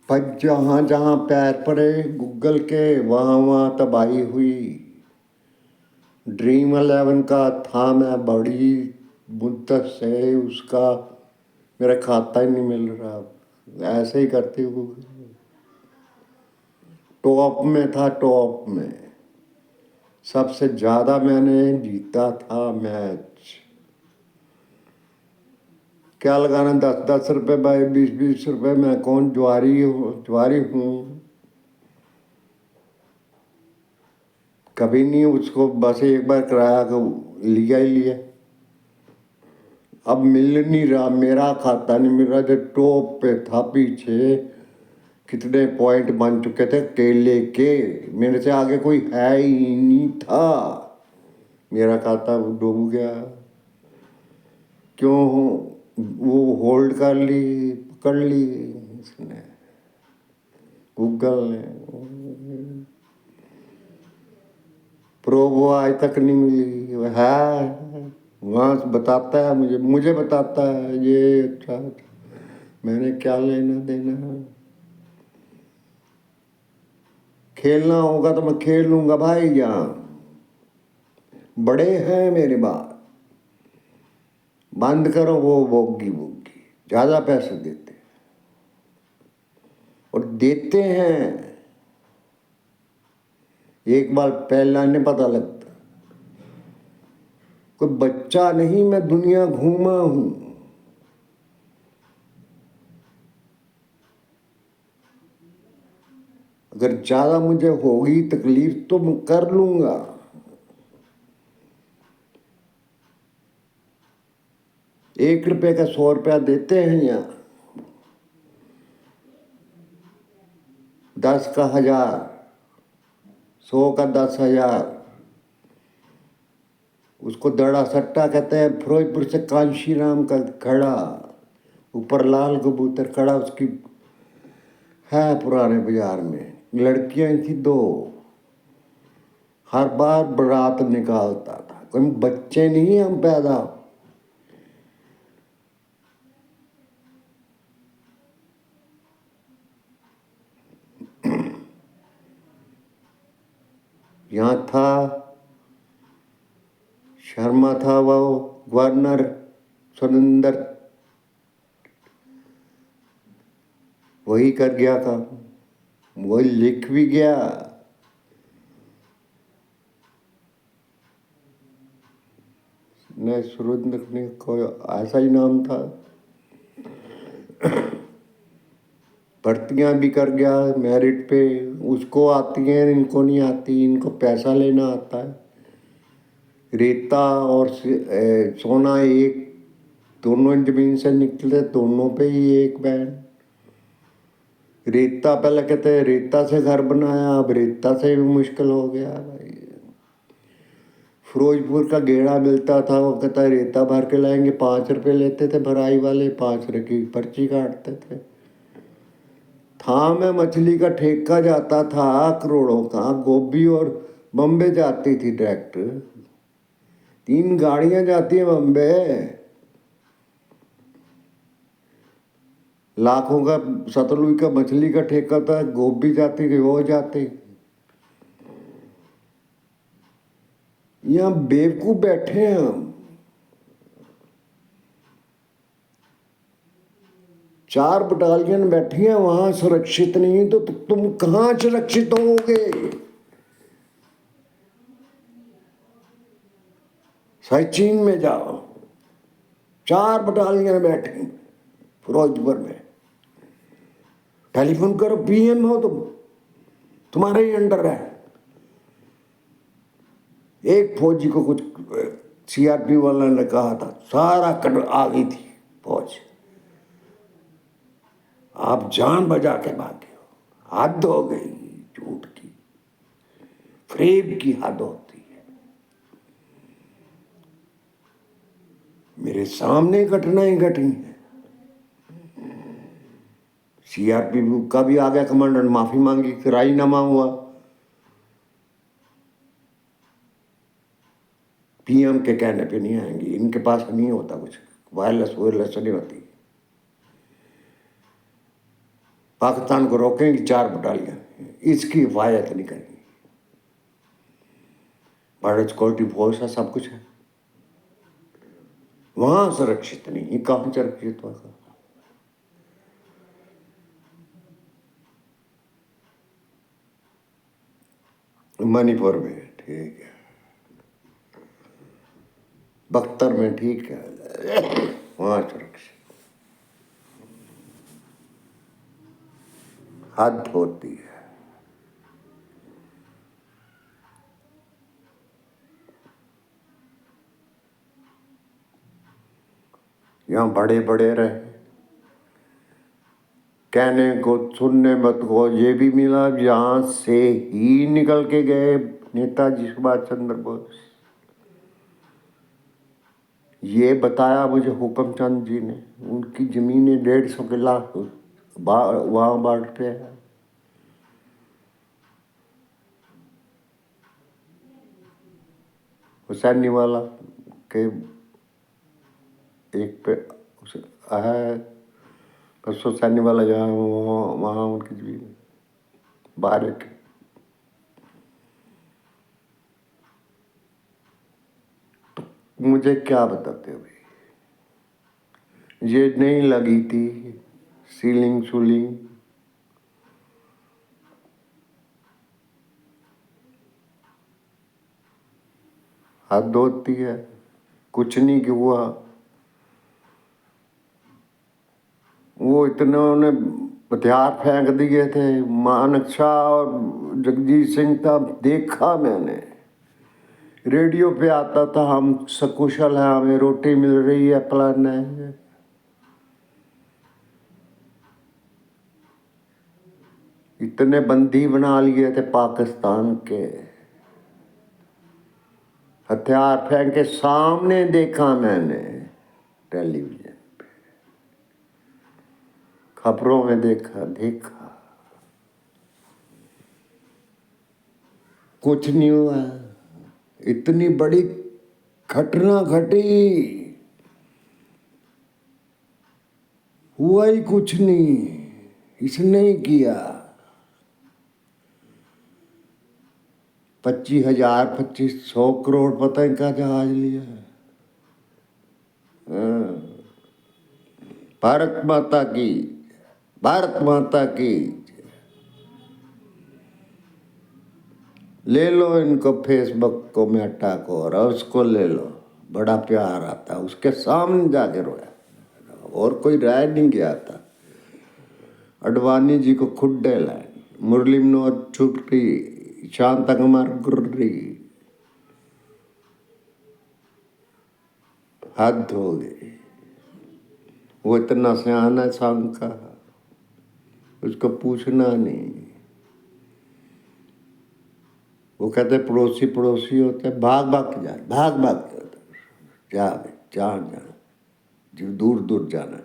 पर जहाँ जहाँ पैर पड़े गूगल के वहाँ वहाँ तबाही हुई। ड्रीम 11 का था, मैं बड़ी मुद्दत से उसका मेरा खाता ही नहीं मिल रहा। ऐसे ही करती हूँ। टॉप में था, टॉप में सबसे ज्यादा मैंने जीता था मैच। क्या लगाना 10-10 रुपए भाई, 20-20 रुपए। मैं कौन ज्वारी हूँ, ज्वारी हूँ। कभी नहीं उसको, बस एक बार कराया को लिया ही लिया। अब मिल नहीं रहा, मेरा खाता नहीं मिल रहा। जो टॉप पे था पीछे, कितने पॉइंट बन चुके थे केले के, मेरे से आगे कोई है ही नहीं था। मेरा खाता डूब गया। क्यों? वो होल्ड कर ली, पकड़ ली इसने, गूगल ने। प्रोबो आज तक नहीं मिली। वो है वहाँ से बताता है, मुझे बताता है ये अच्छा था। मैंने क्या लेना देना। खेलना होगा तो मैं खेल लूंगा भाई। यहाँ बड़े हैं मेरे बात। बंद करो वो बोगी बोगी। ज्यादा पैसे देते और देते हैं। एक बार पहलाने पता लगता। कोई बच्चा नहीं, मैं दुनिया घूमा हूं। अगर ज्यादा मुझे होगी तकलीफ तो मैं कर लूंगा। 1 रुपए का 100 रुपया देते हैं यहाँ। 10 का 1000, 100 का 10,000। उसको दड़ा सट्टा कहते हैं। फिरोजपुर से कांशीराम का खड़ा, ऊपर लाल कबूतर खड़ा, उसकी है पुराने बाजार में। लड़कियां थी 2, हर बार बारात निकालता था। कोई बच्चे नहीं हम पैदा। यहाँ था शर्मा, था वो गवर्नर सुरेंद्र, वही कर गया काम, वही लिख भी गया। नहीं, सुरेंद्र ने कोई ऐसा ही नाम था। भर्तियां भी कर गया मेरिट पे। उसको आती हैं, इनको नहीं आती। इनको पैसा लेना आता है। रेता और सोना एक, दोनों जमीन से निकले, दोनों पे ही एक बैंड। रेता पहले कहते हैं रेता से घर बनाया, अब रेता से भी मुश्किल हो गया भाई। फिरोजपुर का गेड़ा मिलता था, वो कहता है रेता भर के लाएंगे। 5 रुपए लेते थे भराई वाले, 5 रुपए की पर्ची काटते थे। था में मछली का ठेका जाता था करोड़ों का। गोभी और बम्बे जाती थी डायरेक्ट। 3 गाड़ियां जाती हैं बम्बे। लाखों का सतलुज का मछली का ठेका था। गोभी जाती थी, वो जाती। यहाँ बेवकूफ बैठे हैं हम। 4 बटालियन बैठी हैं वहां, सुरक्षित नहीं तो तुम कहां सुरक्षित होगे? सचिन में जाओ, 4 बटालियन बैठी फिरोजपुर में। टेलीफोन करो, पीएम हो तुम, तुम्हारे ही अंडर है। एक फौजी को कुछ सीआरपी वाला ने कहा था, सारा कट आ गई थी फौज। आप जान बजा के भागे हो। हद हो गई झूठ की, फ्रेब की हद होती है। मेरे सामने घटनाएं घटी हैं। सीआरपी का भी आ गया कमांडर, माफी मांगी, राजीनामा हुआ। पीएम के कहने पे नहीं आएंगी, इनके पास नहीं होता कुछ, वायरलेस वायरलेस नहीं होती। पाकिस्तान को रोकेंगे 4 बटालियन, इसकी हिफाजत नहीं करेंगे। भारत सिक्योरिटी फोर्स है, सब कुछ है, वहां सुरक्षित नहीं, ये कहां सुरक्षित होगा? मणिपुर में ठीक है, बख्तर में ठीक है, वहां सुरक्षित। हद होती है। यहाँ बड़े बड़े रहे, कहने को सुनने मत को ये भी मिला, यहाँ से ही निकल के गए नेताजी सुभाष चंद्र बोस। ये बताया मुझे हुक्मचंद जी ने, उनकी जमीनें 150 किला वहां बांटते हैं। हुसैनी वाला के एक पे है, बस हुसैनी वाला जहाँ वहाँ उनकी जमीन बाहर के। तो मुझे क्या बताते हो भाई, ये नहीं लगी थी सीलिंग शूलिंग, हद होती है। कुछ नहीं कि हुआ, वो इतने उन्हें हथियार फेंक दिए थे। मानक शाह और जगजीत सिंह था, देखा मैंने, रेडियो पे आता था, हम सकुशल हैं, हमें रोटी मिल रही है, प्लान है। इतने बंदी बना लिए थे पाकिस्तान के, हथियार फेंके, सामने देखा मैंने, टेलीविजन पे, खबरों में देखा। कुछ नहीं हुआ, इतनी बड़ी घटना घटी, हुआ ही कुछ नहीं, इसने ही किया। 25,000 2500 करोड़ पता है क्या जहाज लिया है। भारत माता की, भारत माता की। ले लो इनको, फेसबुक को, मेटा को, और उसको ले लो, बड़ा प्यार आता, उसके सामने जाके रोया, और कोई राय नहीं गया था। अडवाणी जी को खुड्डे लाए, मुरली मनोहर छुट्टी, शांता कुमार गुर्री, हद हो गई। वो इतना सियाना सांका, उसको पूछना नहीं। वो कहते पड़ोसी पड़ोसी होते, भाग भाग के जा, भाग भाग के जा, जहाँ जाना, जो दूर दूर जाना।